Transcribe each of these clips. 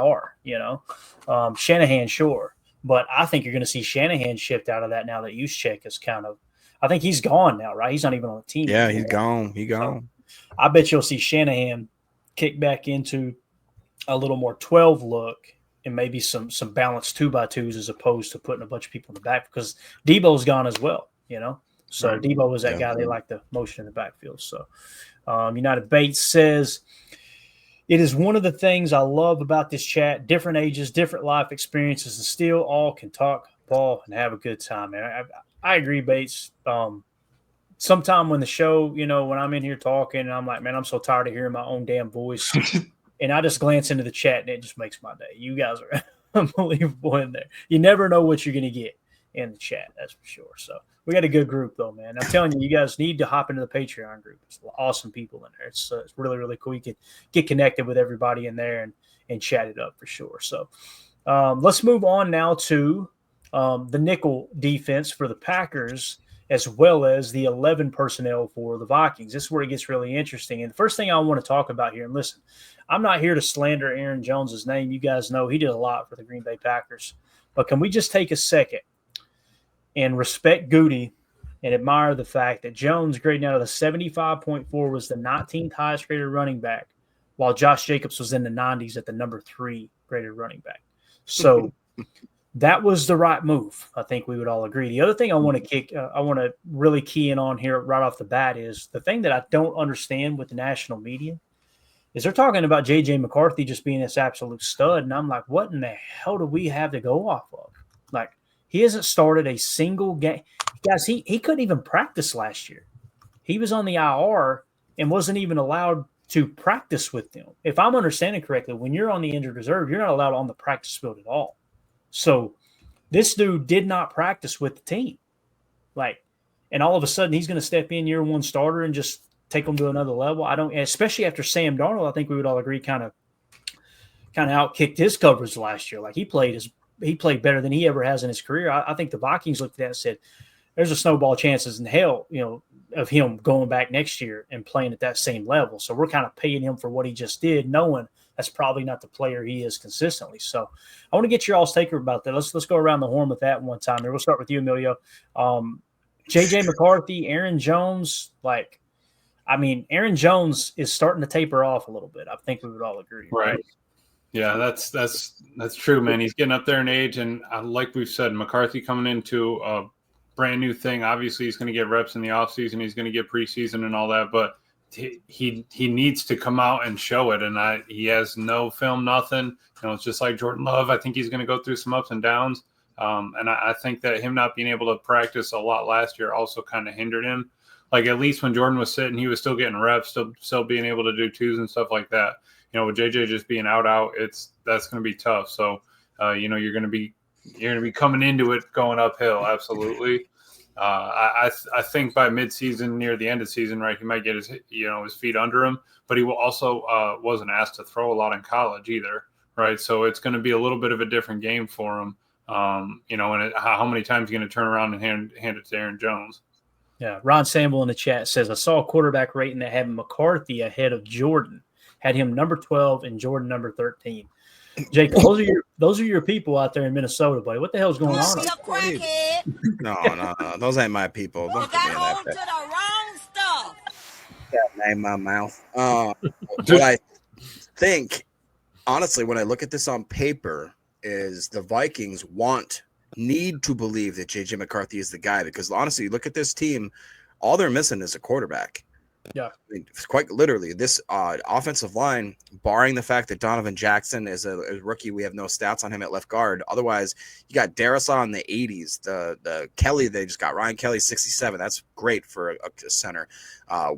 are, Shanahan, sure. But I think you're going to see Shanahan shift out of that now that Juszczyk is I think he's gone now, right? He's not even on the team Yeah, anymore. he's gone. He's So gone. I bet you'll see Shanahan kick back into a little more 12 look and maybe some balanced 2x2s as opposed to putting a bunch of people in the back because Debo's gone as well, So Right. Debo was that guy they like the motion in the backfield. So United Bates says, it is one of the things I love about this chat. Different ages, different life experiences, and still all can talk ball and have a good time, man. I agree, Bates. Sometime when the show, when I'm in here talking, and I'm like, man, I'm so tired of hearing my own damn voice. And I just glance into the chat, and it just makes my day. You guys are unbelievable in there. You never know what you're going to get in the chat, that's for sure. So we got a good group, though, man. I'm telling you, you guys need to hop into the Patreon group. It's awesome people in there. It's really, really cool. You can get connected with everybody in there and chat it up for sure. So let's move on now to the nickel defense for the Packers, as well as the 11 personnel for the Vikings. This is where it gets really interesting. And the first thing I want to talk about here, and listen, I'm not here to slander Aaron Jones' name. You guys know he did a lot for the Green Bay Packers. But can we just take a second and respect Goody and admire the fact that Jones, grading out of the 75.4, was the 19th highest graded running back, while Josh Jacobs was in the 90s at the number 3 graded running back. So that was the right move. I think we would all agree. The other thing I want to really key in on here right off the bat is the thing that I don't understand with the national media is they're talking about J.J. McCarthy just being this absolute stud. And I'm like, what in the hell do we have to go off of? Like, he hasn't started a single game. Guys, he couldn't even practice last year. He was on the IR and wasn't even allowed to practice with them. If I'm understanding correctly, when you're on the injured reserve, you're not allowed on the practice field at all. So this dude did not practice with the team. And all of a sudden he's going to step in year one starter and just take them to another level. Especially after Sam Darnold, I think we would all agree kind of outkicked his coverage last year. Like he played better than he ever has in his career. I think the Vikings looked at that and said, there's a snowball chances in hell, of him going back next year and playing at that same level. So we're kind of paying him for what he just did, knowing that's probably not the player he is consistently. So I want to get your all's take about that. Let's go around the horn with that one time here. We'll start with you, Emilio. J.J. McCarthy, Aaron Jones, Aaron Jones is starting to taper off a little bit. I think we would all agree. Right. Yeah, that's true, man. He's getting up there in age, and like we've said, McCarthy coming into a brand new thing. Obviously, he's going to get reps in the offseason. He's going to get preseason and all that, but he needs to come out and show it. And he has no film, nothing. It's just like Jordan Love. I think he's going to go through some ups and downs. And I think that him not being able to practice a lot last year also kind of hindered him. Like at least when Jordan was sitting, he was still getting reps, still being able to do twos and stuff like that. With JJ just being out, that's going to be tough. So, you're going to be coming into it going uphill. Absolutely. I think by midseason, near the end of the season, right, he might get his feet under him, but he will also wasn't asked to throw a lot in college either, right? So it's going to be a little bit of a different game for him. And how many times are you going to turn around and hand it to Aaron Jones? Yeah, Ron Samble in the chat says, I saw a quarterback rating that had McCarthy ahead of Jordan, had him number 12 and Jordan number 13. Jake, those are your people out there in Minnesota, buddy. What the hell's going on? No. Those ain't my people. You got hold to the wrong stuff. Got name my mouth. What I think, honestly, when I look at this on paper, is the Vikings need to believe that J.J. McCarthy is the guy, because honestly, look at this team. All they're missing is a quarterback. Yeah. I mean, quite literally, this offensive line, barring the fact that Donovan Jackson is a rookie, we have no stats on him at left guard. Otherwise, you got Darisaw in the 80s. The Kelly, they just got Ryan Kelly, 67. That's great for a center.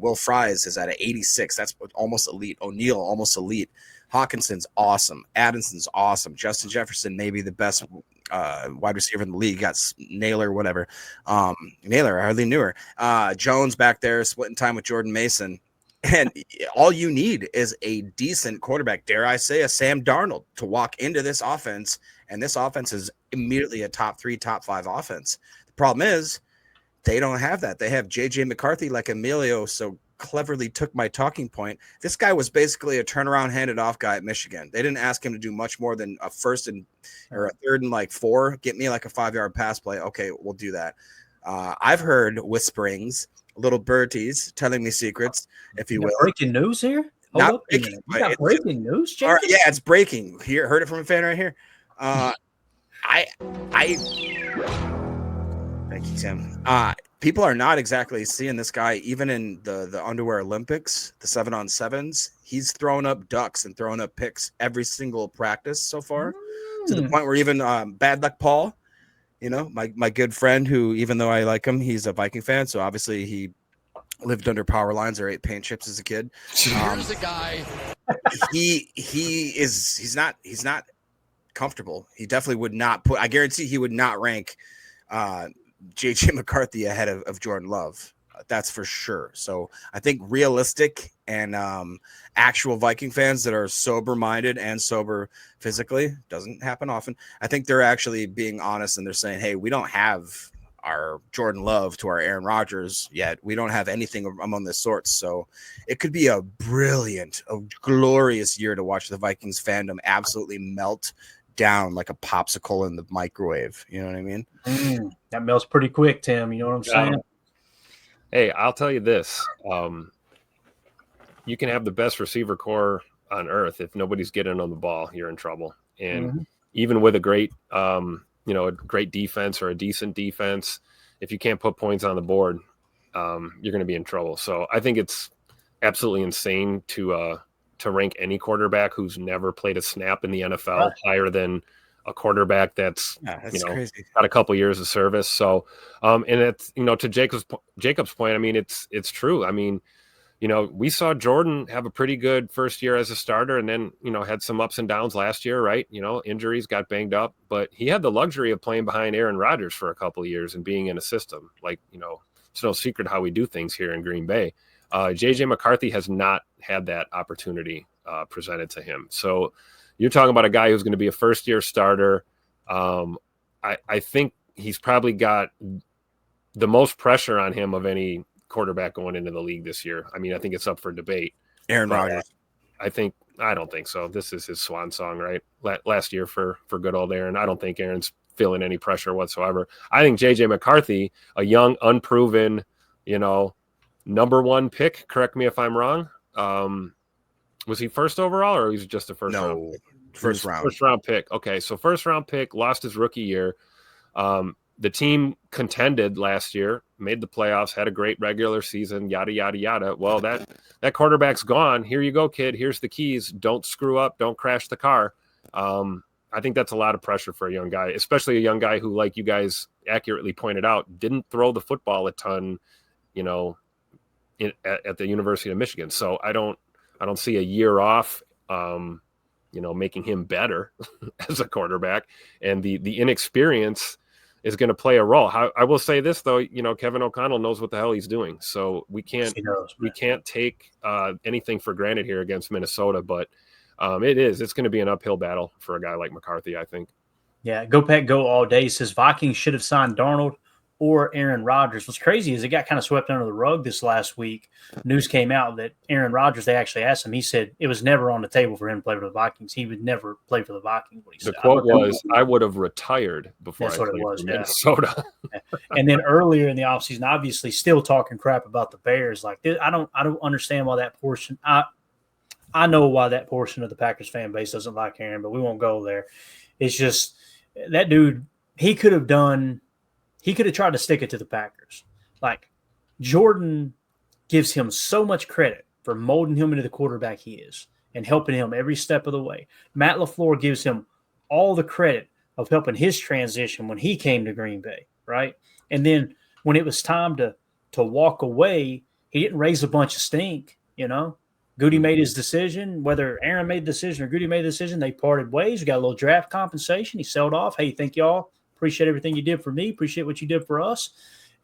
Will Fries is at an 86. That's almost elite. O'Neal, almost elite. Hawkinson's awesome. Addison's awesome. Justin Jefferson, maybe the best wide receiver in the league. Got Naylor, whatever. Naylor, I hardly knew her. Jones back there splitting time with Jordan Mason. And all you need is a decent quarterback, dare I say, a Sam Darnold, to walk into this offense. And this offense is immediately a top 3, top 5 offense. The problem is they don't have that. They have J.J. McCarthy, like Emilio so cleverly took my talking point. This guy was basically a turnaround handed off guy at Michigan. They didn't ask him to do much more than a first and or a third and like 4. Get me like a 5-yard pass play. Okay, we'll do that. I've heard whisperings, little birdies telling me secrets, if you will. Breaking news here? Hold Not up a breaking, minute. but You got breaking news, Jacob? All right, yeah, it's breaking. Here, heard it from a fan right here. I thank you, Tim. People are not exactly seeing this guy, even in the underwear Olympics, the 7-on-7s. He's thrown up ducks and thrown up picks every single practice so far, to the point where even Bad Luck Paul, you know, my good friend, who, even though I like him, he's a Viking fan, so obviously he lived under power lines or ate paint chips as a kid. Here's a guy. He's not comfortable. He definitely would not put. I guarantee he would not rank JJ McCarthy ahead of Jordan Love. That's for sure. So I think realistic and actual Viking fans that are sober minded and sober physically, doesn't happen often. I think they're actually being honest, and they're saying, hey, we don't have our Jordan Love to our Aaron Rodgers yet. We don't have anything among the sorts. So it could be a brilliant, a glorious year to watch the Vikings fandom absolutely melt down like a popsicle in the microwave. You know what I mean? That melts pretty quick, Tim. You know what I'm saying? Hey, I'll tell you this. You can have the best receiver core on earth. If nobody's getting on the ball, you're in trouble. And even with a great, a great defense or a decent defense, if you can't put points on the board, you're going to be in trouble. So I think it's absolutely insane to rank any quarterback who's never played a snap in the NFL higher than a quarterback that's crazy. Got a couple years of service. So, and it's, to Jacob's point, I mean, it's true. I mean, we saw Jordan have a pretty good first year as a starter, and then, had some ups and downs last year, right? Injuries, got banged up, but he had the luxury of playing behind Aaron Rodgers for a couple of years and being in a system. Like, it's no secret how we do things here in Green Bay. JJ McCarthy has not had that opportunity presented to him. So you're talking about a guy who's going to be a first-year starter. I think he's probably got the most pressure on him of any quarterback going into the league this year. I mean, I think it's up for debate. Aaron Rodgers. I don't think so. This is his swan song, right? Last year for good old Aaron. I don't think Aaron's feeling any pressure whatsoever. I think JJ McCarthy, a young, unproven, number 1 pick. Correct me if I'm wrong. Was he first overall, or was he just a first round pick? First round. First round pick. Okay, so first round pick, lost his rookie year. The team contended last year, made the playoffs, had a great regular season, yada, yada, yada. Well, that quarterback's gone. Here you go, kid. Here's the keys. Don't screw up. Don't crash the car. I think that's a lot of pressure for a young guy, especially a young guy who, like you guys accurately pointed out, didn't throw the football a ton, at the University of Michigan. So I don't see a year off, making him better as a quarterback, and the inexperience is going to play a role. I will say this though, Kevin O'Connell knows what the hell he's doing. So we can't take anything for granted here against Minnesota, but it's going to be an uphill battle for a guy like McCarthy, I think. Yeah. Go Pack Go all day. He says Vikings should have signed Darnold or Aaron Rodgers. What's crazy is it got kind of swept under the rug this last week. News came out that Aaron Rodgers, they actually asked him. He said it was never on the table for him to play for the Vikings. He would never play for the Vikings. The quote was, I would have retired before I played for Minnesota. Yeah. And then earlier in the offseason, obviously still talking crap about the Bears. Like, I don't understand why that portion – I know why that portion of the Packers fan base doesn't like Aaron, but we won't go there. It's just that dude, he could have tried to stick it to the Packers. Like, Jordan gives him so much credit for molding him into the quarterback he is and helping him every step of the way. Matt LaFleur gives him all the credit of helping his transition when he came to Green Bay, right? And then when it was time to walk away, he didn't raise a bunch of stink, Goody made his decision. Whether Aaron made the decision or Goody made the decision, they parted ways. We got a little draft compensation. He sold off. Hey, thank y'all. Appreciate everything you did for me. Appreciate what you did for us.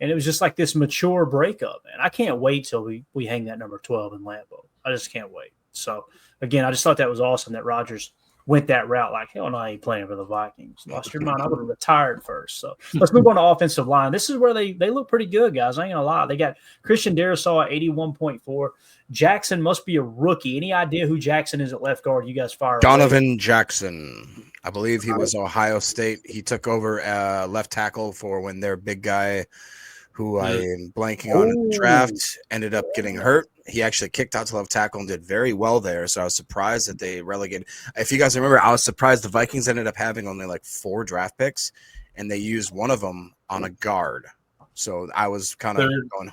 And it was just like this mature breakup. And I can't wait till we hang that number 12 in Lambeau. I just can't wait. So, again, I just thought that was awesome that Rodgers went that route. Like, hell no, I ain't playing for the Vikings. Lost your mind. I would have retired first. So let's move on to offensive line. This is where they look pretty good, guys. I ain't gonna lie. They got Christian Darrisaw at 81.4. Jackson must be a rookie. Any idea who Jackson is at left guard? You guys fire away. Donovan Jackson. I believe he was Ohio State. He took over left tackle for when their big guy, who I am blanking on in the draft, ended up getting hurt. He actually kicked out to left tackle and did very well there. So I was surprised that they relegated. If you guys remember, I was surprised the Vikings ended up having only like 4 draft picks, and they used one of them on a guard. So I was kind of going,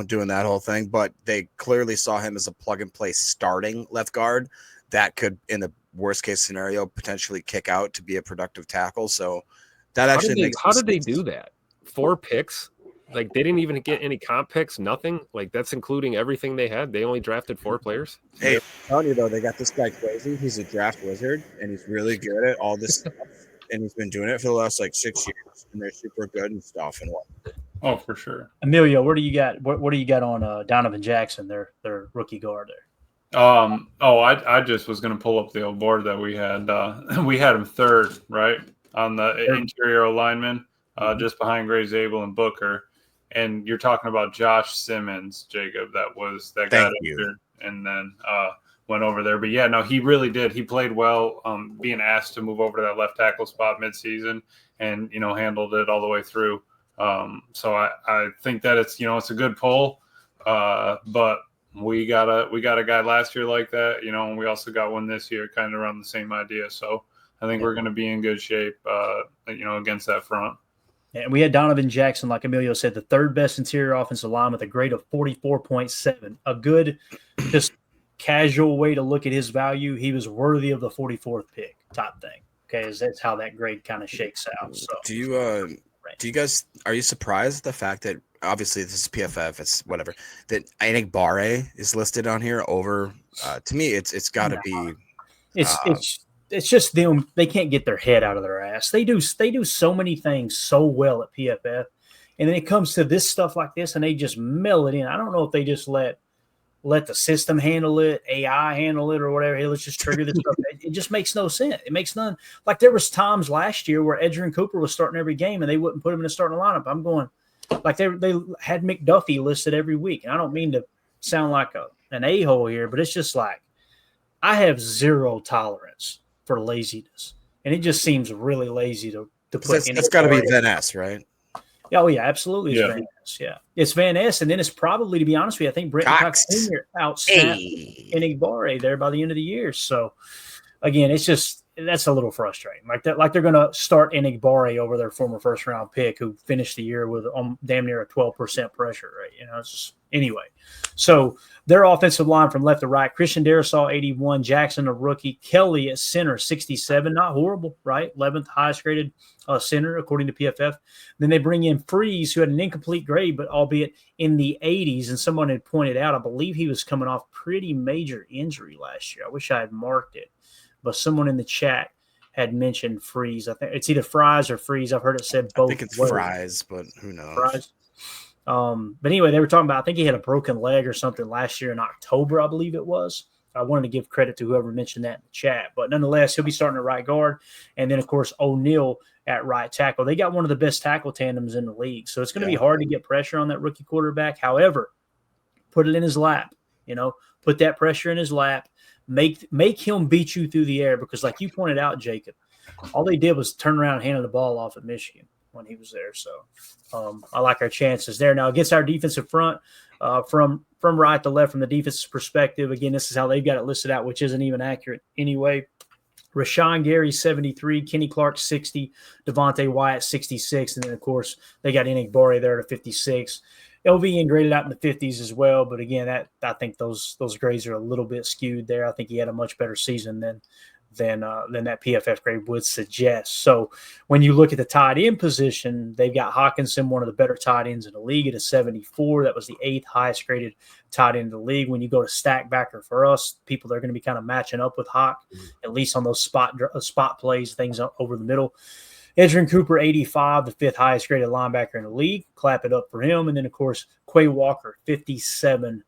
doing that whole thing. But they clearly saw him as a plug-and-play starting left guard that could, in the worst-case scenario, potentially kick out to be a productive tackle. So that actually makes – How did they do that? 4 picks? Like, they didn't even get any comp picks, nothing? Like, that's including everything they had? They only drafted 4 players? Hey, I'm telling you, though, they got this guy crazy. He's a draft wizard, and he's really good at all this stuff. And he's been doing it for the last, 6 years, and they're super good and stuff. And what? Oh, for sure. Emilio, what do you got? What do you got on Donovan Jackson, their rookie guard there? I just was going to pull up the old board that we had. We had him 3rd, right, on the interior lineman, just behind Gray Zabel and Booker. And you're talking about Josh Simmons, Jacob. That was that guy there, and then went over there. But yeah, no, he really did. He played well, being asked to move over to that left tackle spot midseason, and handled it all the way through. So I think that it's a good pull, but we got a guy last year like that, and we also got one this year, kind of around the same idea. So I think we're going to be in good shape, against that front. And we had Donovan Jackson, like Emilio said, the 3rd best interior offensive line with a grade of 44.7. A good, just casual way to look at his value. He was worthy of the 44th pick type thing. Okay, that's how that grade kind of shakes out. So, do you guys, are you surprised at the fact that obviously this is PFF, it's whatever, that Enagbare is listed on here over? To me, it's got to be. It's just them. They can't get their head out of their ass. They do so many things so well at PFF, and then it comes to this stuff like this, and they just mill it in. I don't know if they just let the system handle it, AI handle it, or whatever. Hey, let's just trigger this stuff. It just makes no sense. It makes none. Like there was times last year where Edgerrin Cooper was starting every game, and they wouldn't put him in the starting lineup. I'm going like they had McDuffie listed every week, and I don't mean to sound like an a-hole here, but it's just like I have zero tolerance for laziness, and it just seems really lazy to put. It's got to be Van Ness, right? Oh yeah, absolutely. It's Van Ness. Yeah, it's Van Ness, and then it's probably, to be honest with you, I think Brenton Cox Jr. outsnapped Enagbare there by the end of the year. So again, it's just that's a little frustrating. Like that, like they're going to start Enagbare over their former 1st round pick who finished the year with damn near a 12% pressure rate. It's just anyway. So their offensive line from left to right: Christian Darrisaw 81, Jackson a rookie, Kelly at center 67, not horrible, right? 11th highest graded center according to PFF. Then they bring in Freeze, who had an incomplete grade, but albeit in the 80s. And someone had pointed out, I believe he was coming off pretty major injury last year. I wish I had marked it, but someone in the chat had mentioned Freeze. I think it's either Fries or Freeze. I've heard it said both. I think it's Fries, but who knows? Fries. But anyway, they were talking about, I think he had a broken leg or something last year in October, I believe it was. I wanted to give credit to whoever mentioned that in the chat. But nonetheless, he'll be starting at right guard. And then, of course, O'Neal at right tackle. They got one of the best tackle tandems in the league. So it's going to be hard to get pressure on that rookie quarterback. However, put it in his lap. Put that pressure in his lap. Make him beat you through the air, because like you pointed out, Jacob, all they did was turn around and hand the ball off at Michigan when he was there. So I like our chances there. Now, against our defensive front, from right to left, from the defensive perspective, again, this is how they've got it listed out, which isn't even accurate anyway. Rashawn Gary, 73, Kenny Clark, 60, Devontae Wyatt, 66, and then, of course, they got Enagbare there to 56. LVN graded out in the 50s as well, but again, I think those grades are a little bit skewed there. I think he had a much better season than that PFF grade would suggest. So when you look at the tight end position, they've got Hawkinson, one of the better tight ends in the league, at a 74. That was the 8th highest graded tight end in the league. When you go to stack backer for us, people that are going to be kind of matching up with Hawk, at least on those spot plays, things over the middle. Edgerrin Cooper, 85, the 5th highest graded linebacker in the league. Clap it up for him. And then, of course, Quay Walker, 57,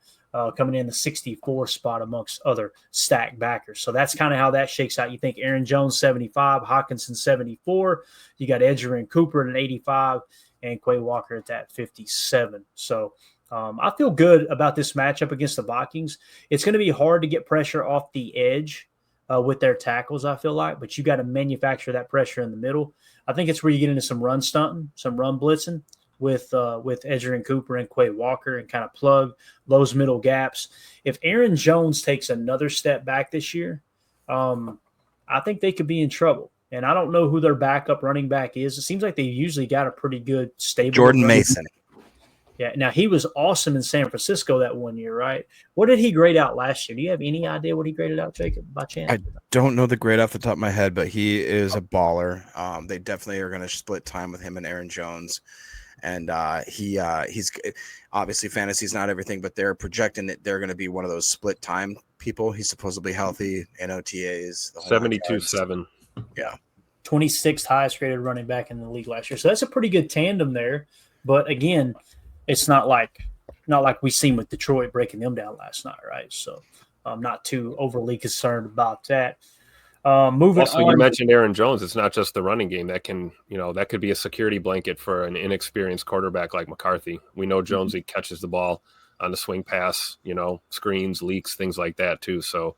coming in the 64 spot amongst other stacked backers. So that's kind of how that shakes out. You think Aaron Jones 75, Hawkinson 74. You got Edger and Cooper at an 85, and Quay Walker at that 57. So I feel good about this matchup against the Vikings. It's going to be hard to get pressure off the edge with their tackles, I feel like, but you got to manufacture that pressure in the middle. I think it's where you get into some run stunting, some run blitzing with Edger and Cooper and Quay Walker and kind of plug those middle gaps. If Aaron Jones takes another step back this year, I think they could be in trouble. And I don't know who their backup running back is. It seems like they usually got a pretty good stable. Jordan Mason. Yeah. Now, he was awesome in San Francisco that one year, right? What did he grade out last year? Do you have any idea what he graded out, Jacob, by chance? I don't know the grade off the top of my head, but he is a baller. They definitely are going to split time with him and Aaron Jones. And he's obviously fantasy's not everything, but they're projecting that they're going to be one of those split time people. He's supposedly healthy in OTAs. 72-7. Yeah. 26th highest graded running back in the league last year. So that's a pretty good tandem there. But again, it's not like we seen with Detroit breaking them down last night, right? So I'm not too overly concerned about that. Moving also, on. you mentioned Aaron Jones. It's not just the running game that could be a security blanket for an inexperienced quarterback like McCarthy. We know Jonesy catches the ball on the swing pass, screens, leaks, things like that too. So,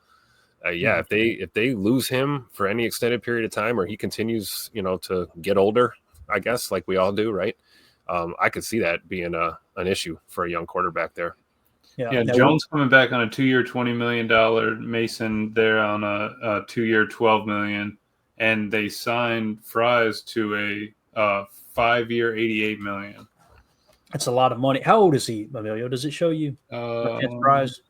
if they lose him for any extended period of time, or he continues, to get older, I guess, like we all do, right? I could see that being an issue for a young quarterback there. Yeah, Jones coming back on a 2-year, $20 million. Mason there on a 2-year, $12 million, and they signed Fries to a 5-year, $88 million. That's a lot of money. How old is he, Emilio? Does it show you Fries?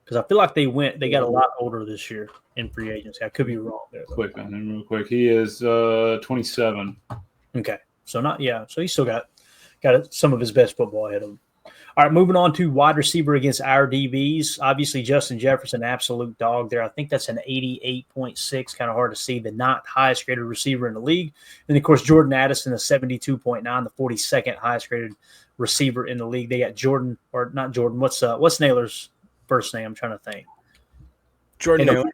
Because I feel like they got a lot older this year in free agency. I could be wrong there. Quick on him, real quick. He is 27. Okay, so so he's still got some of his best football ahead of him. All right, moving on to wide receiver against our DBs. Obviously, Justin Jefferson, absolute dog there. I think that's an 88.6, kind of hard to see, the ninth highest graded receiver in the league. And, of course, Jordan Addison, a 72.9, the 42nd highest graded receiver in the league. They got Jordan, or not Jordan, what's Naylor's first name? I'm trying to think. Jordan Naylor.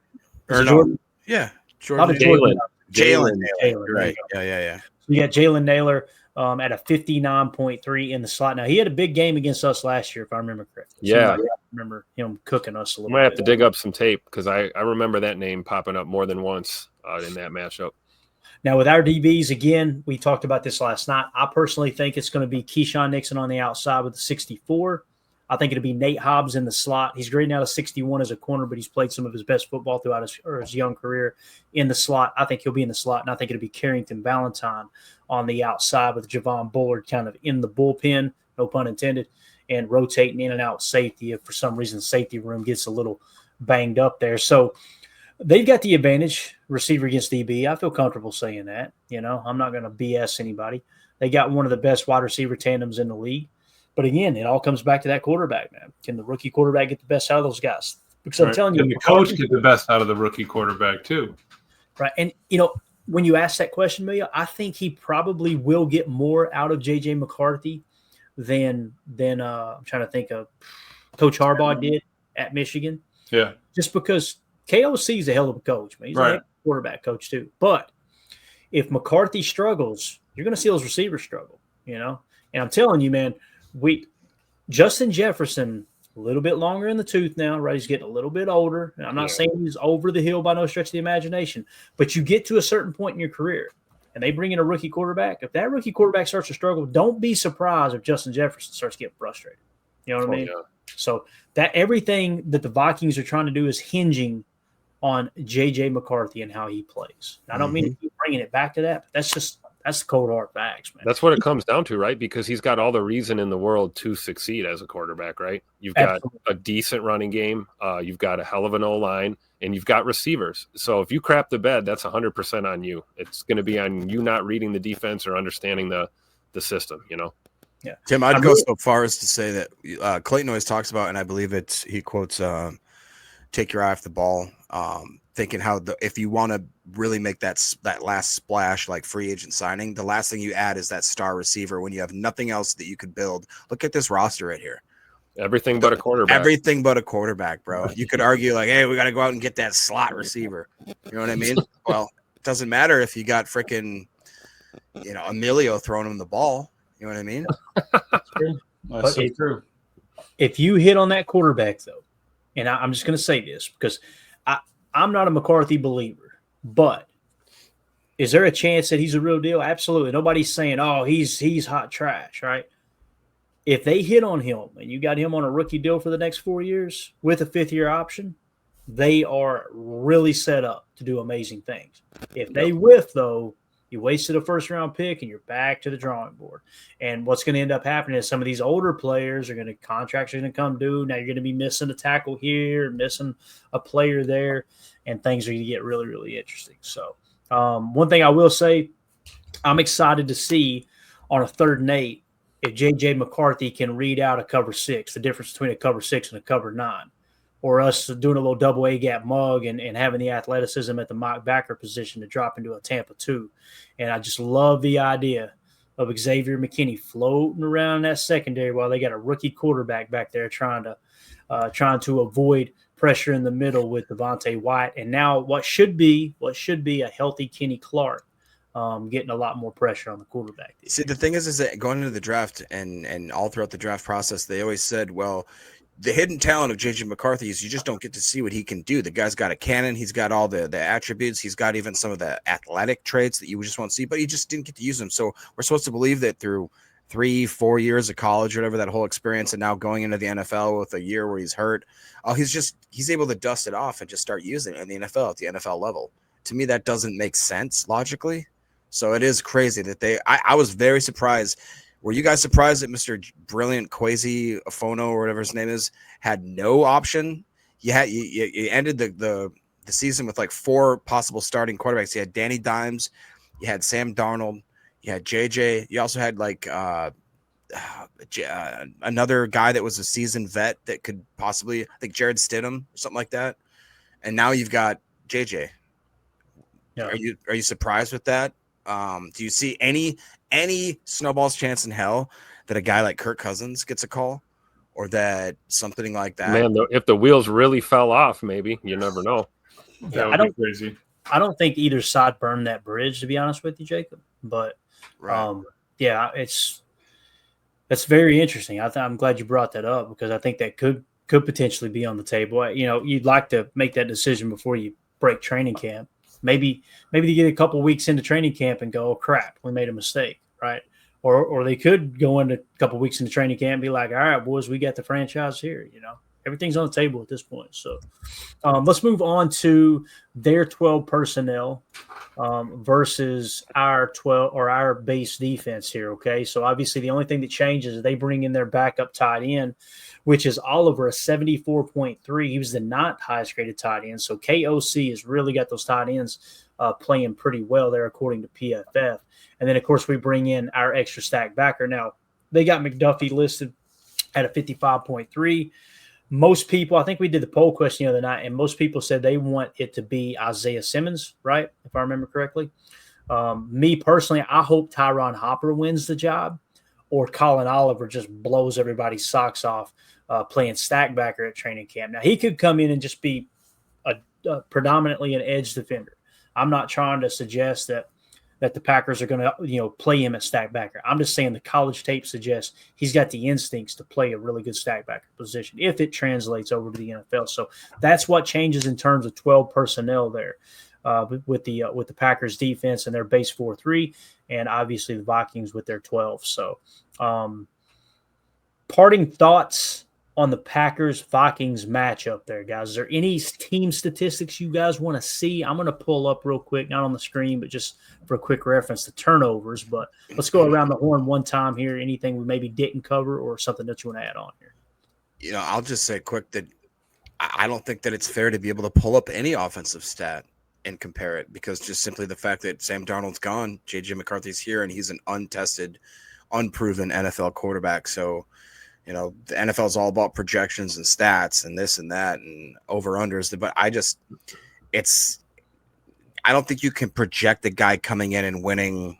Or no. Jordan? Yeah. Jordan Jalen Naylor. Right. Yeah. So you got Jalen Naylor at a 59.3 in the slot. Now, he had a big game against us last year, if I remember correctly. Yeah. I remember him cooking us a little bit. Might have to dig up some tape because I remember that name popping up more than once in that matchup. Now, with our DBs, again, we talked about this last night. I personally think it's going to be Keyshawn Nixon on the outside with the 64. I think it'll be Nate Hobbs in the slot. He's grading out a 61 as a corner, but he's played some of his best football throughout his young career in the slot. I think he'll be in the slot, and I think it'll be Carrington Valentine on the outside with Javon Bullard kind of in the bullpen, no pun intended, and rotating in and out safety if for some reason safety room gets a little banged up there. So they've got the advantage, receiver against DB. I feel comfortable saying that. I'm not going to BS anybody. They got one of the best wide receiver tandems in the league. But again, it all comes back to that quarterback, man. Can the rookie quarterback get the best out of those guys? Because I'm telling you, can the coach get the best out of the rookie quarterback too? Right. And, when you ask that question, Amelia, I think he probably will get more out of J.J. McCarthy than I'm trying to think of Coach Harbaugh did at Michigan. Yeah. Just because KOC is a hell of a coach, man. He's a quarterback coach too. But if McCarthy struggles, you're going to see those receivers struggle, And I'm telling you, man, Justin Jefferson, a little bit longer in the tooth now, right? He's getting a little bit older. And I'm not saying he's over the hill by no stretch of the imagination, but you get to a certain point in your career and they bring in a rookie quarterback. If that rookie quarterback starts to struggle, don't be surprised if Justin Jefferson starts getting frustrated. You know what I mean? Yeah. So that everything that the Vikings are trying to do is hinging on J.J. McCarthy and how he plays. I don't mean to keep bringing it back to that, but that's the cold hard facts, man. That's what it comes down to, right? Because he's got all the reason in the world to succeed as a quarterback, right? You've got a decent running game, you've got a hell of an O-line, and you've got receivers. So if you crap the bed, that's 100% on you. It's going to be on you not reading the defense or understanding the system, Yeah, Tim, I'd go so far as to say that Clayton always talks about, and I believe he quotes, "Take your eye off the ball." Thinking how if you want to really make that last splash like free agent signing, the last thing you add is that star receiver when you have nothing else that you could build. Look at this roster right here. Everything but a quarterback. Everything but a quarterback, bro. You could argue like, hey, we got to go out and get that slot receiver. You know what I mean? Well, it doesn't matter if you got freaking, Emilio throwing him the ball. You know what I mean? That's so true. If you hit on that quarterback, though, and I'm just going to say this because I'm not a McCarthy believer, but is there a chance that he's a real deal? Absolutely. Nobody's saying, oh, he's hot trash, right? If they hit on him and you got him on a rookie deal for the next 4 years with a 5th-year option, they are really set up to do amazing things. If they whiff, though, you wasted a first-round pick and you're back to the drawing board. And what's going to end up happening is some of these older players contracts are going to come due. Now you're going to be missing a tackle here, missing a player there, and things are going to get really, really interesting. So one thing I will say, I'm excited to see on a 3rd and 8 if J.J. McCarthy can read out a cover 6, the difference between a cover 6 and a cover 9, or us doing a little double A gap mug and having the athleticism at the mock backer position to drop into a Tampa 2. And I just love the idea of Xavier McKinney floating around that secondary while they got a rookie quarterback back there trying to avoid pressure in the middle with Devontae White. And now what should be a healthy Kenny Clark. Getting a lot more pressure on the quarterback. See, the thing is that going into the draft and all throughout the draft process, they always said, well, the hidden talent of J.J. McCarthy is you just don't get to see what he can do. The guy's got a cannon. He's got all the attributes. He's got even some of the athletic traits that you just won't see, but he just didn't get to use them. So we're supposed to believe that through 3-4 years of college or whatever, that whole experience, and now going into the NFL with a year where he's hurt, he's able to dust it off and just start using it in the NFL at the NFL level. To me, that doesn't make sense logically. So it is crazy that I was very surprised. Were you guys surprised that Mr. Brilliant Kwesi Afono or whatever his name is had no option? You ended the season with like 4 possible starting quarterbacks. You had Danny Dimes, you had Sam Darnold, you had JJ. You also had like another guy that was a seasoned vet that could possibly, I think Jared Stidham or something like that. And now you've got JJ. Yeah. Are you surprised with that? Do you see any snowball's chance in hell that a guy like Kirk Cousins gets a call, or that something like that? Man, if the wheels really fell off, maybe. You never know. That would be crazy. I don't think either side burned that bridge, to be honest with you, Jacob. But yeah, it's very interesting. I'm glad you brought that up because I think that could potentially be on the table. You'd like to make that decision before you break training camp. Maybe they get a couple weeks into training camp and go, oh, crap, we made a mistake, right? Or they could go into a couple weeks into training camp and be like, all right, boys, we got the franchise here. Everything's on the table at this point. So let's move on to their 12 personnel versus our 12 or our base defense here. Okay, so obviously the only thing that changes is they bring in their backup tight end, which is Oliver, a 74.3. He was the 9th highest graded tight end. So KOC has really got those tight ends playing pretty well there, according to PFF. And then, of course, we bring in our extra stack backer. Now, they got McDuffie listed at a 55.3. Most people, I think we did the poll question the other night, and most people said they want it to be Isaiah Simmons, right? If I remember correctly. Me personally, I hope Tyron Hopper wins the job or Colin Oliver just blows everybody's socks off playing stack backer at training camp. Now, he could come in and just be predominantly an edge defender. I'm not trying to suggest that the Packers are going to, play him at stack backer. I'm just saying the college tape suggests he's got the instincts to play a really good stack backer position if it translates over to the NFL. So that's what changes in terms of 12 personnel there with the Packers defense and their base 4-3, and obviously the Vikings with their 12. So parting thoughts on the Packers-Vikings matchup there, guys. Is there any team statistics you guys want to see? I'm going to pull up real quick, not on the screen, but just for a quick reference, the turnovers. But let's go around the horn one time here. Anything we maybe didn't cover or something that you want to add on here? I'll just say quick that I don't think that it's fair to be able to pull up any offensive stat and compare it, because just simply the fact that Sam Darnold's gone, J.J. McCarthy's here, and he's an untested, unproven NFL quarterback. So, the NFL is all about projections and stats and this and that and over-unders. But I don't think you can project the guy coming in and winning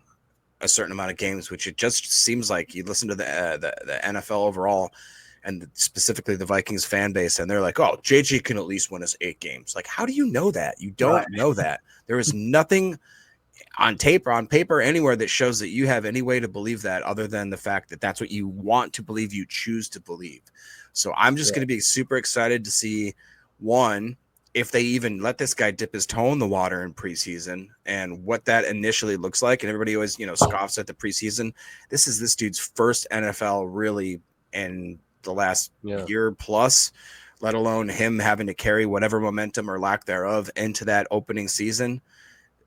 a certain amount of games, which it just seems like you listen to the NFL overall, and specifically the Vikings fan base, and they're like, oh, JJ can at least win us 8 games. Like, how do you know that? You don't know that. There is nothing on tape or on paper anywhere that shows that you have any way to believe that other than the fact that that's what you want to believe, you choose to believe. So I'm just going to be super excited to see, one, if they even let this guy dip his toe in the water in preseason and what that initially looks like. And everybody always, scoffs at the preseason. This is this dude's first NFL really in the last year plus, let alone him having to carry whatever momentum or lack thereof into that opening season.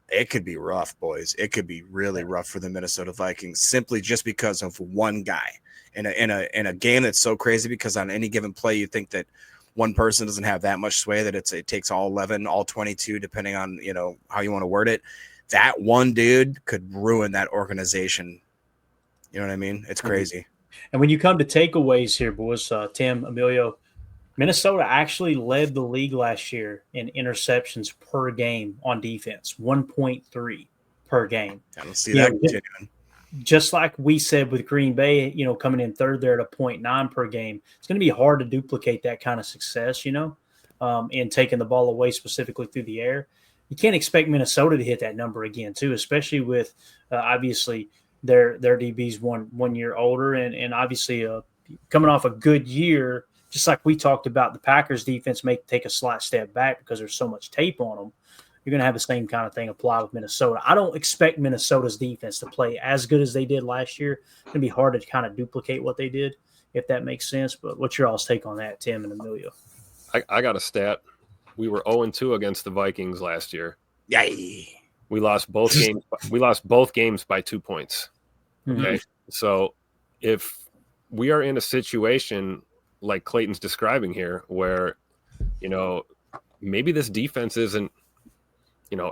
It could be rough, boys. It could be really rough for the Minnesota Vikings simply just because of one guy in a game that's so crazy, because on any given play, you think that one person doesn't have that much sway, that it takes all 11, all 22, depending on, how you want to word it. That one dude could ruin that organization. You know what I mean? It's crazy. And when you come to takeaways here, boys, Tim, Emilio, Minnesota actually led the league last year in interceptions per game on defense, 1.3 per game. I don't see that continuing. Just like we said with Green Bay, coming in third there at 0.9 per game, it's going to be hard to duplicate that kind of success, in taking the ball away specifically through the air. You can't expect Minnesota to hit that number again, too, especially with obviously their DBs one year older and obviously coming off a good year. Just like we talked about, the Packers defense may take a slight step back because there's so much tape on them. You're going to have the same kind of thing apply with Minnesota. I don't expect Minnesota's defense to play as good as they did last year. It's going to be hard to kind of duplicate what they did, if that makes sense. But what's your all's take on that, Tim and Emilio? I got a stat. We were 0-2 against the Vikings last year. Yay. We lost both games. We lost both games by 2 points. Okay. Mm-hmm. So if we are in a situation like Clayton's describing here, where, maybe this defense isn't,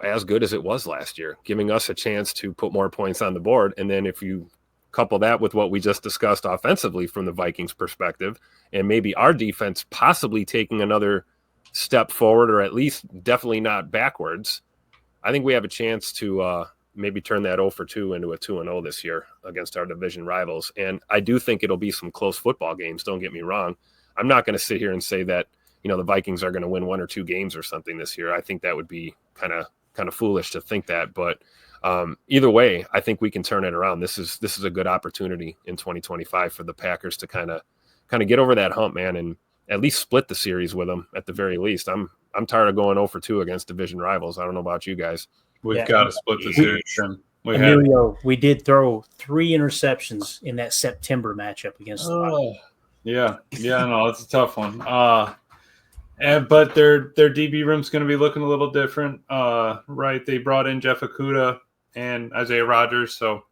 as good as it was last year, giving us a chance to put more points on the board. And then if you couple that with what we just discussed offensively from the Vikings perspective, and maybe our defense possibly taking another step forward, or at least definitely not backwards, I think we have a chance to maybe turn that 0-2 into a 2-0 this year against our division rivals. And I do think it'll be some close football games. Don't get me wrong. I'm not going to sit here and say that, the Vikings are going to win 1 or 2 games or something this year. I think that would be kind of foolish to think that. But either way, I think we can turn it around. This is a good opportunity in 2025 for the Packers to kind of get over that hump, man, and at least split the series with them at the very least. I'm tired of going 0-2 against division rivals. I don't know about you guys. We've got to split the series. Emilio, we did throw 3 interceptions in that September matchup against the Vikings. Yeah, no, it's a tough one. But their DB room's going to be looking a little different, right? They brought in Jeff Okudah and Isaiah Rodgers, so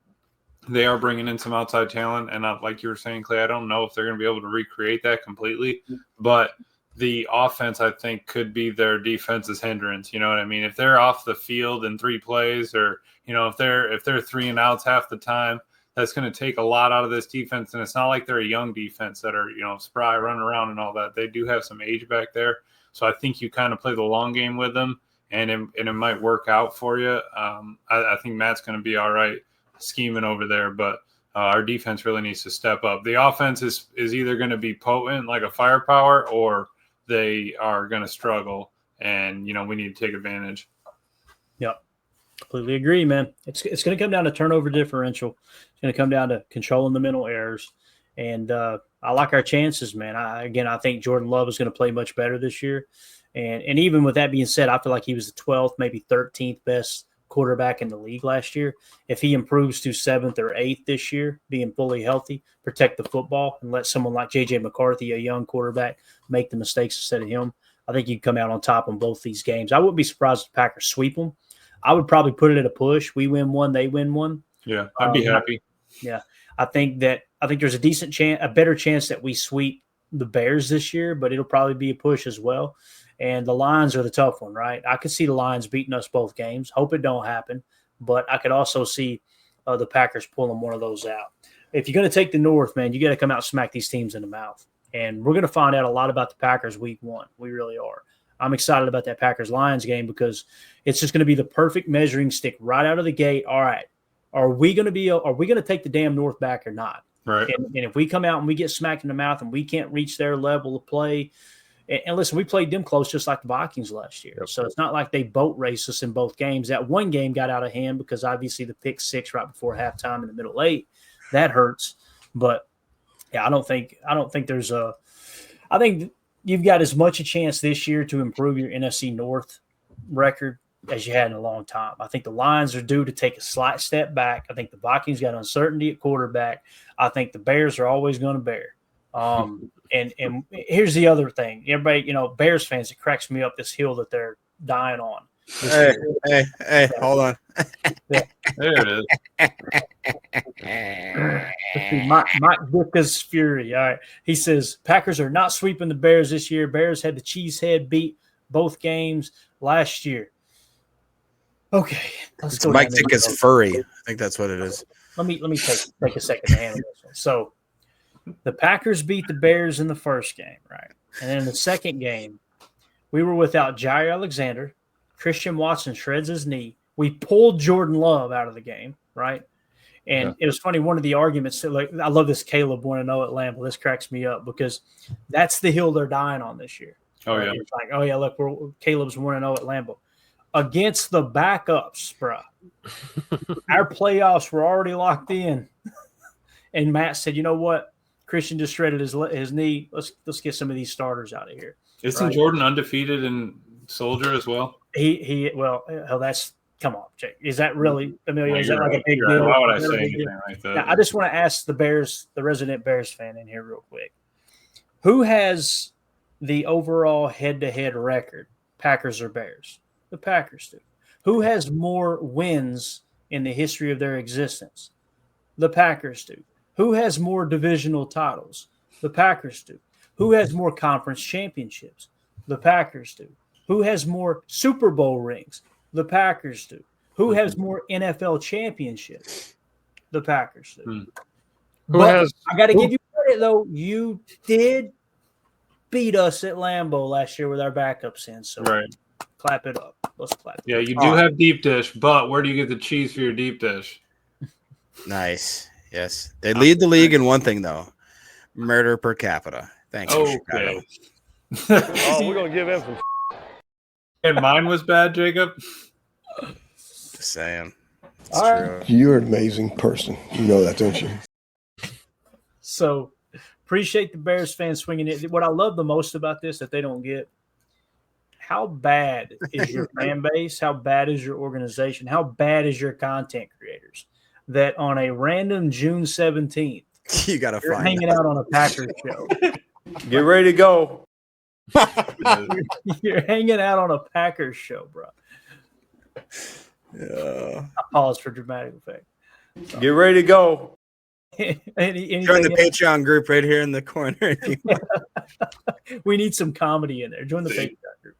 they are bringing in some outside talent. And like you were saying, Clay, I don't know if they're going to be able to recreate that completely, but the offense, I think, could be their defense's hindrance. You know what I mean? If they're off the field in 3 plays, or if they're 3 and outs half the time, that's going to take a lot out of this defense. And it's not like they're a young defense that are, spry, running around and all that. They do have some age back there. So I think you kind of play the long game with them, and it might work out for you. I think Matt's going to be all right scheming over there, but our defense really needs to step up. The offense is either going to be potent like a firepower, or they are going to struggle, and, we need to take advantage. Yep. Completely agree, man. It's going to come down to turnover differential. It's going to come down to controlling the mental errors. And I like our chances, man. I think Jordan Love is going to play much better this year. And even with that being said, I feel like he was the 12th, maybe 13th best quarterback in the league last year. If he improves to 7th or 8th this year, being fully healthy, protect the football, and let someone like J.J. McCarthy, a young quarterback, make the mistakes instead of him, I think you'd come out on top on both these games. I wouldn't be surprised if the Packers sweep them. I would probably put it at a push. We win 1, they win 1. Yeah, I'd be happy. Yeah, I think there's a decent chance, a better chance that we sweep the Bears this year, but it'll probably be a push as well. And the Lions are the tough one, right? I could see the Lions beating us both games. Hope it don't happen, but I could also see the Packers pulling one of those out. If you're going to take the North, man, you got to come out and smack these teams in the mouth. And we're going to find out a lot about the Packers week 1. We really are. I'm excited about that Packers-Lions game because it's just going to be the perfect measuring stick right out of the gate. All right, are we going to take the damn North back or not? Right. And if we come out and we get smacked in the mouth and we can't reach their level of play, and listen, we played them close just like the Vikings last year. Yep. So it's not like they boat raced us in both games. That one game got out of hand because obviously the pick 6 right before halftime in the middle 8, that hurts. But yeah, I don't think there's I think you've got as much a chance this year to improve your NFC North record as you had in a long time. I think the Lions are due to take a slight step back. I think the Vikings got uncertainty at quarterback. I think the Bears are always going to bear. And here's the other thing. Everybody, Bears fans, it cracks me up this hill that they're dying on. Hey, hold on. There it is. Mike Vicker's Fury. All right. He says, Packers are not sweeping the Bears this year. Bears had the Cheesehead beat both games last year. Okay. Let's go. Mike Vicker's Furry. I think that's what it is. Let me take a second to handle this one. So the Packers beat the Bears in the first game, right? And then in the second game, we were without Jair Alexander. Christian Watson shreds his knee. We pulled Jordan Love out of the game, right? And It was funny. One of the arguments, I love this Caleb 1-0 at Lambeau. This cracks me up because that's the hill they're dying on this year. Oh, yeah. It's like, oh, yeah, look, Caleb's 1-0 at Lambeau. Against the backups, bro. Our playoffs were already locked in. And Matt said, you know what? Christian just shredded his knee. Let's get some of these starters out of here. Isn't Jordan undefeated in Soldier as well? That's come on, Jake. Is that really Emilio? Is that like a big deal? deal? Why would I say anything like that? Now, I just want to ask the resident Bears fan in here real quick. Who has the overall head-to-head record? Packers or Bears? The Packers do. Who has more wins in the history of their existence? The Packers do. Who has more divisional titles? The Packers do. Who has more conference championships? The Packers do. Who has more Super Bowl rings? The Packers do. Who has more NFL championships? The Packers do. I got to give you credit, though. You did beat us at Lambeau last year with our backups in. So clap it up. Let's clap it up. Yeah, you do have deep dish, but where do you get the cheese for your deep dish? Nice. Yes. They lead the league in one thing, though. Murder per capita. Thanks. Okay. We're going to give him some. And mine was bad, Jacob? Just saying. It's All true. right. You're an amazing person. You know that, don't you? So appreciate the Bears fans swinging it. What I love the most about this that they don't get, how bad is your fan base? How bad is your organization? How bad is your content creators? That on a random June 17th, You got to you're find hanging out on a Packers show. Get ready to go. You're hanging out on a Packers show, bro. Yeah. I pause for dramatic effect. So. Get ready to go. Join the Patreon group right here in the corner. We need some comedy in there. Join the Patreon group.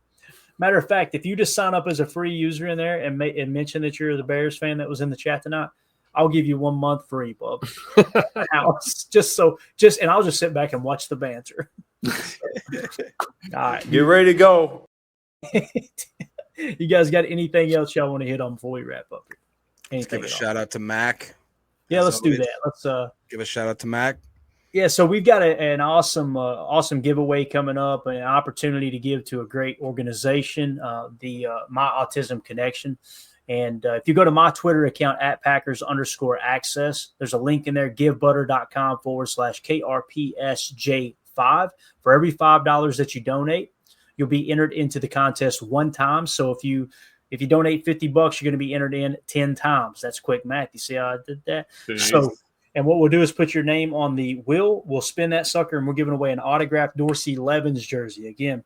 Matter of fact, if you just sign up as a free user in there and mention that you're the Bears fan that was in the chat tonight, I'll give you 1 month free, bub. And I'll just sit back and watch the banter. All right. Get ready to go. You guys got anything else y'all want to hit on before we wrap up here? Anything Give a shout out to Mac. Yeah, let's do that. Let's give a shout out to Mac. Yeah, so we've got an awesome giveaway coming up, an opportunity to give to a great organization, the My Autism Connection. And if you go to my Twitter account at Packers_access, there's a link in there, givebutter.com/KRPSJ5. For every $5 that you donate, you'll be entered into the contest one time. So if you donate $50, you're going to be entered in 10 times. That's quick math. You see how I did that? Jeez. So, and what we'll do is put your name on the wheel. We'll spin that sucker, and we're giving away an autographed Dorsey Levens jersey. Again,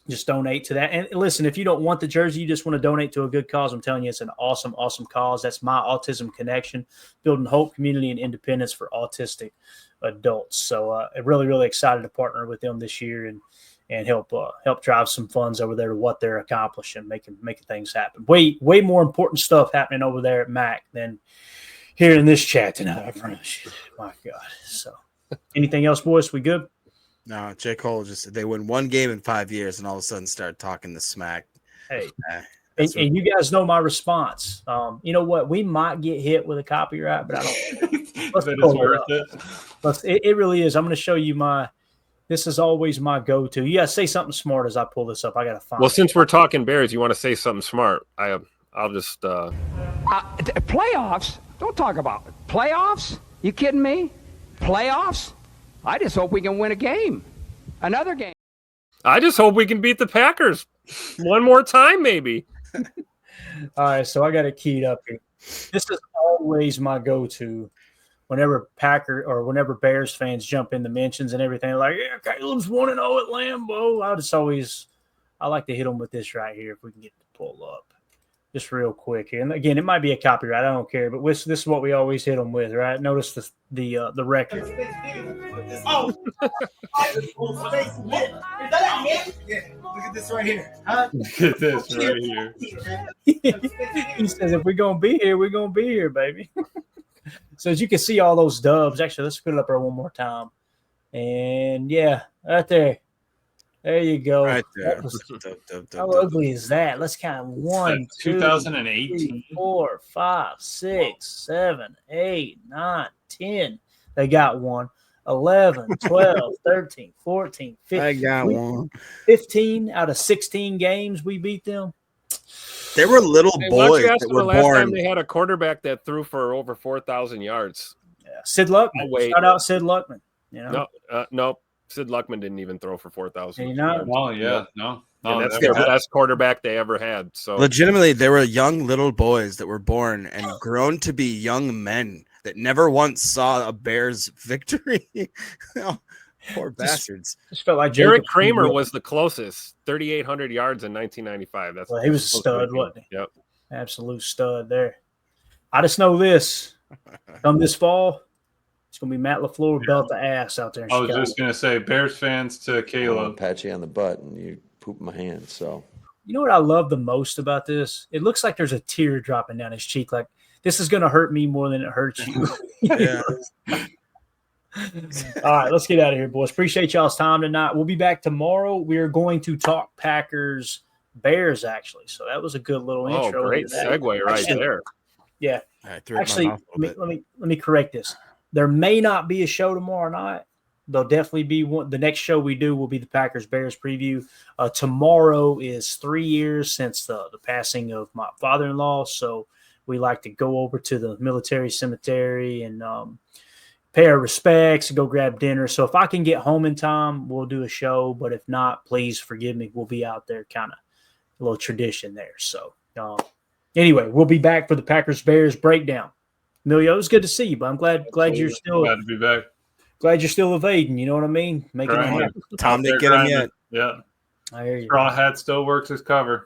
just donate to that. And listen, if you don't want the jersey, you just want to donate to a good cause, I'm telling you, it's an awesome, awesome cause. That's My Autism Connection, building hope, community, and independence for autistic adults. So I'm really, really excited to partner with them this year and help drive some funds over there to what they're accomplishing, making things happen. Way more important stuff happening over there at MAC than here in this chat tonight. I promise you. My God. So anything else, boys? We good? No, J. Cole they win one game in 5 years and all of a sudden start talking the smack. Hey, and you guys know my response. You know what? We might get hit with a copyright, but I don't. But it's worth it. But it really is. I'm going to show you this is always my go-to. You got to say something smart as I pull this up. I got to find Well, it. since we're talking Bears, you want to say something smart? I'll just. Playoffs? Don't talk about it. Playoffs? You kidding me? Playoffs? I just hope we can win a game. Another game. I just hope we can beat the Packers one more time, maybe. All right, so I got it keyed up here. This is always my go-to whenever whenever Bears fans jump in the mentions and everything. Like, yeah, Caleb's 1-0 at Lambeau. I like to hit them with this right here if we can get the pull up. Just real quick here. And again, it might be a copyright. I don't care. But this is what we always hit them with, right? Notice the record. Oh, look at this right here. Huh? Look at this right here. He says, if we're going to be here, we're going to be here, baby. So as you can see all those dubs. Actually, let's put it up there one more time. And, yeah, right there. There you go. Right there. How ugly is that? Let's count 1, 2, 2018. 3, 4, 5, 6, 7, 8, 9, 10. They got one. 11, 12, 13, 14, 15. I got one. 15 out of 16 games we beat them. They were little boys that were the last born. time they had a quarterback that threw for over 4,000 yards. Yeah. Sid Luckman. Shout out Sid Luckman. You know? No. Sid Luckman didn't even throw for 4,000. You know? Well, yeah, no. And that's their best quarterback they ever had. So legitimately, they were young little boys that were born and grown to be young men that never once saw a Bears victory. Oh, poor bastards. Just felt like Derek Kramer was the closest, 3,800 yards in 1995. He was a stud, wasn't he? Yep, absolute stud there. I just know this: come this fall, it's gonna be Matt LaFleur belt the ass out there. I was just gonna say, Bears fans to Caleb. Pat you on the butt and you poop my hand. So you know what I love the most about this? It looks like there's a tear dropping down his cheek. Like this is gonna hurt me more than it hurts you. Yeah. All right, let's get out of here, boys. Appreciate y'all's time tonight. We'll be back tomorrow. We are going to talk Packers Bears actually. So that was a good little intro. Great segue right there. Yeah. Actually, let me correct this. There may not be a show tomorrow night. There'll definitely be one. The next show we do will be the Packers Bears preview. Tomorrow is 3 years since the passing of my father-in-law. So we like to go over to the military cemetery and pay our respects and go grab dinner. So if I can get home in time, we'll do a show. But if not, please forgive me. We'll be out there, kind of a little tradition there. So anyway, we'll be back for the Packers Bears breakdown. Emilio, it was good to see you, but I'm glad you're still glad to be back. Glad you're still evading. You know what I mean? Making it happen. Tom didn't get him yet. Yeah. I hear you. Straw hat still works as cover.